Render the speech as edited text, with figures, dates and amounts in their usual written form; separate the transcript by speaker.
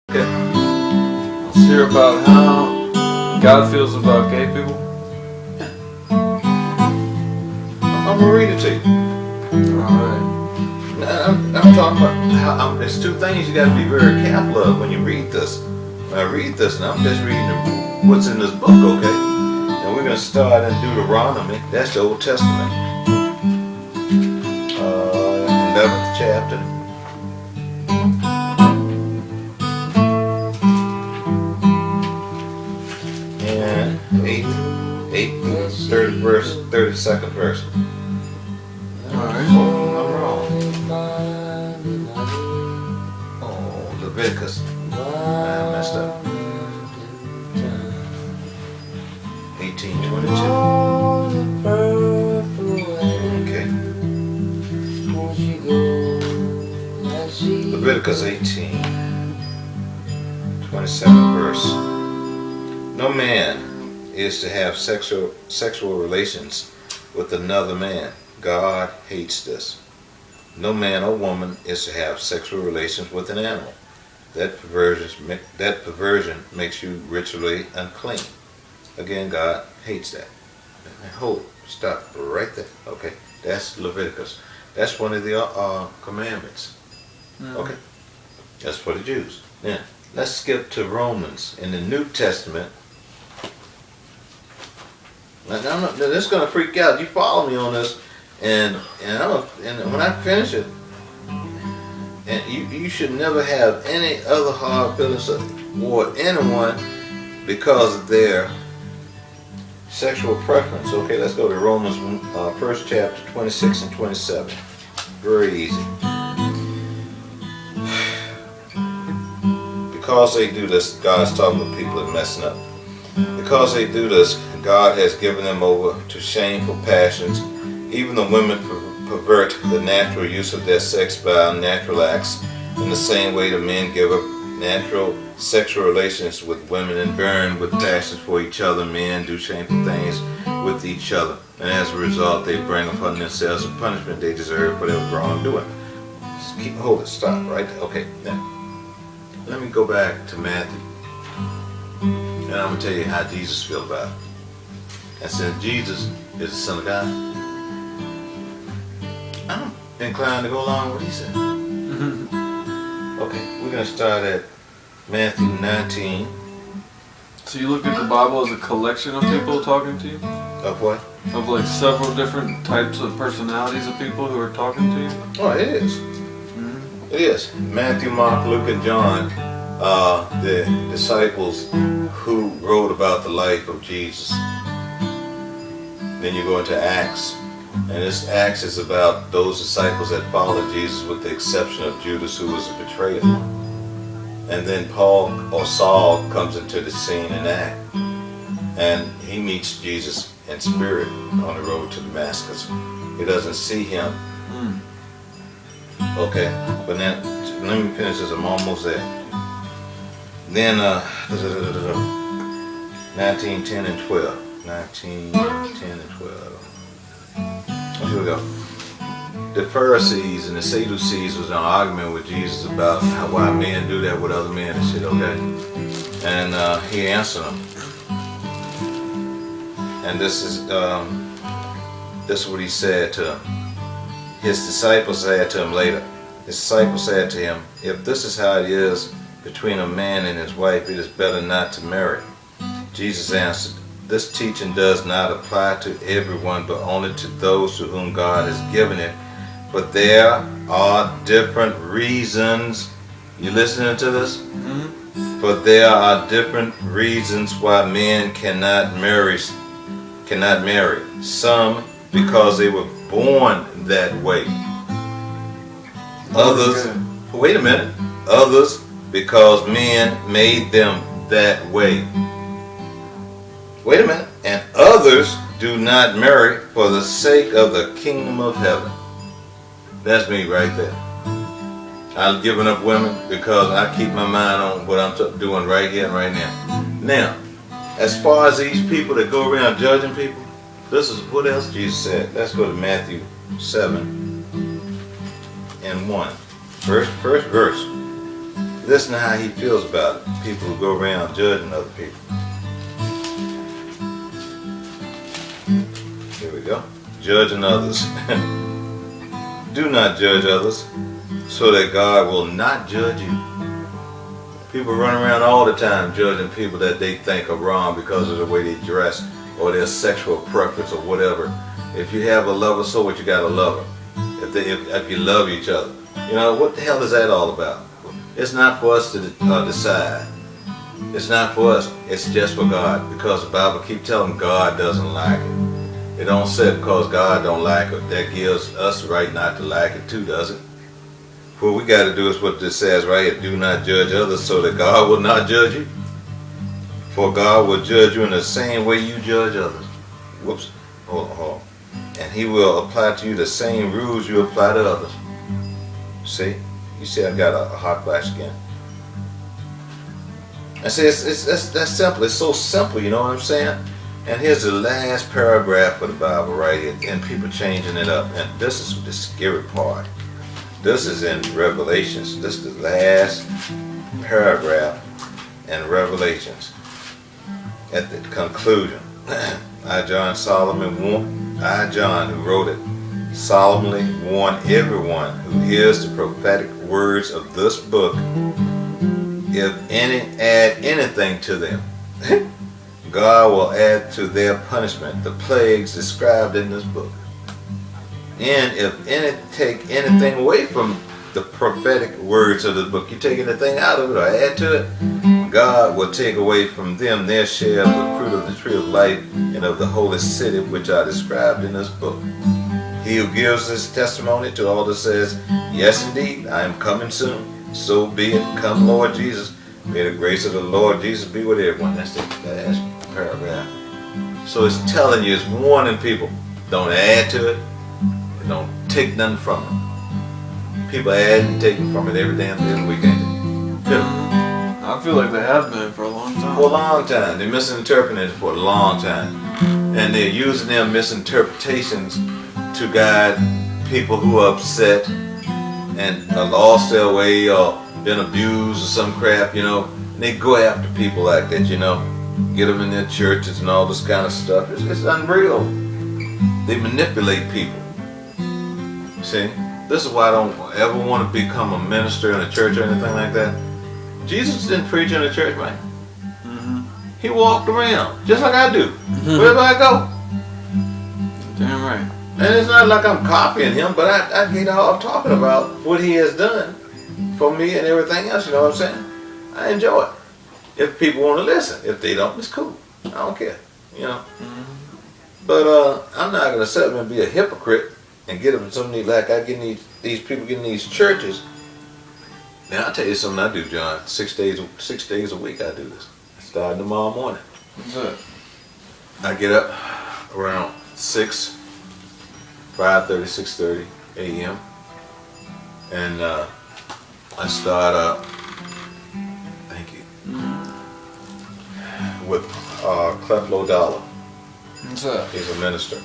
Speaker 1: Okay. Let's hear about how God feels about gay people.
Speaker 2: I'm gonna read it to you.
Speaker 1: Alright.
Speaker 2: I'm talking about how there's two things you got to be very careful of when you read this. When I read this, and I'm just reading what's in this book, okay? And we're gonna start in Deuteronomy. That's the Old Testament, 11th chapter. And 30th verse, 32nd verse.
Speaker 1: Alright.
Speaker 2: I'm wrong. Oh, Leviticus. I messed up. 18:22. Okay. Leviticus 18:27 verse. No man is to have sexual relations with another man. God hates this. No man or woman is to have sexual relations with an animal. That perversion makes you ritually unclean. Again, God hates that. Hold, stop right there. Okay, that's Leviticus. That's one of the commandments. Okay, that's for the Jews. Now, let's skip to Romans. In the New Testament. Now, this is going to freak you out. You follow me on this, and when I finish it, and you should never have any other hard feelings toward anyone because of their sexual preference. Okay, let's go to Romans 1st chapter 26 and 27. Very easy. Because they do this, God's talking to people that are messing up. Because they do this, God has given them over to shameful passions. Even the women pervert the natural use of their sex by unnatural acts. In the same way, the men give up natural sexual relations with women and burn with passions for each other. Men do shameful things with each other, and as a result, they bring upon themselves the punishment they deserve for their wrongdoing. Hold it, stop right there. Okay, now let me go back to Matthew, and I'm gonna tell you how Jesus feels about it. And since Jesus is the Son of God, I'm inclined to go along with what he said. Okay, we're going to start at Matthew 19.
Speaker 1: So you look at the Bible as a collection of people talking to you?
Speaker 2: Of what?
Speaker 1: Of like several different types of personalities of people who are talking to you?
Speaker 2: Oh, it is. It is. Matthew, Mark, Luke, and John are the disciples who wrote about the life of Jesus. Then you go into Acts. And this Acts is about those disciples that followed Jesus with the exception of Judas, who was a betrayer. And then Paul or Saul comes into the scene in Acts. And he meets Jesus in spirit on the road to Damascus. He doesn't see him. Okay, but then let me finish this. I'm almost there. Then 19, 10, and 12. 19, 10, and 12. Here we go. The Pharisees and the Sadducees was in an argument with Jesus about why men do that with other men and shit, okay? And he answered them. And this is what he said to them. His disciples said to him later. His disciples said to him, if this is how it is between a man and his wife, it is better not to marry. Jesus answered, this teaching does not apply to everyone, but only to those to whom God has given it. But there are different reasons. You listening to this? But there are different reasons why men cannot marry. Some because they were born that way. Others, wait a minute. Others because men made them that way. Wait a minute. And others do not marry for the sake of the kingdom of heaven. That's me right there. I've given up women because I keep my mind on what I'm doing right here and right now. Now, as far as these people that go around judging people, this is what else Jesus said. Let's go to Matthew 7 and 1. First verse. Listen to how he feels about it. People who go around judging other people. Here we go. Judging others. Do not judge others, so that God will not judge you. People run around all the time judging people that they think are wrong because of the way they dress or their sexual preference or whatever. If you have a lover, so what, you got a lover. If you love each other. You know, what the hell is that all about? It's not for us to decide. It's not for us. It's just for God, because the Bible keeps telling God doesn't like it. It don't say because God don't like it, that gives us the right not to like it too, does it? What we got to do is what this says right here: do not judge others, so that God will not judge you. For God will judge you in the same way you judge others. Whoops. Hold on. And he will apply to you the same rules you apply to others. See? You see I got a hot flash again. I say that's simple. It's so simple, you know what I'm saying? And here's the last paragraph of the Bible right here, and people changing it up. And this is the scary part. This is in Revelations. This is the last paragraph in Revelations. At the conclusion, I, John, who wrote it, solemnly warn everyone who hears the prophetic words of this book, if any add anything to them, God will add to their punishment the plagues described in this book. And if any take anything away from the prophetic words of this book, you take anything out of it or add to it, God will take away from them their share of the fruit of the tree of life and of the holy city which are described in this book. He who gives this testimony to all that says, yes indeed, I am coming soon, so be it, come Lord Jesus. May the grace of the Lord Jesus be with everyone. That's the last paragraph. So it's telling you, it's warning people, don't add to it, and don't take nothing from it. People add and taking from it every damn weekend.
Speaker 1: I feel like they have been for a long time.
Speaker 2: For a long time. They're misinterpreting it for a long time. And they're using their misinterpretations to guide people who are upset and lost their way or been abused or some crap, you know. And they go after people like that, you know. Get them in their churches and all this kind of stuff. It's unreal. They manipulate people. See? This is why I don't ever want to become a minister in a church or anything like that. Jesus didn't preach in a church, man. He walked around, just like I do, wherever I go.
Speaker 1: Damn right.
Speaker 2: And it's not like I'm copying him, but I get all talking about what he has done for me and everything else, you know what I'm saying? I enjoy it. If people want to listen. If they don't, it's cool. I don't care, you know. But I'm not going to sit up and be a hypocrite and get them something like I get these people getting these churches. Now I'll tell you something I do, John. 6 days a week I do this. Starting tomorrow morning.
Speaker 1: What's that?
Speaker 2: I get up around 6:30 a.m. and I start up. Thank you. With Cleflo Dollar.
Speaker 1: What's that?
Speaker 2: He's a minister.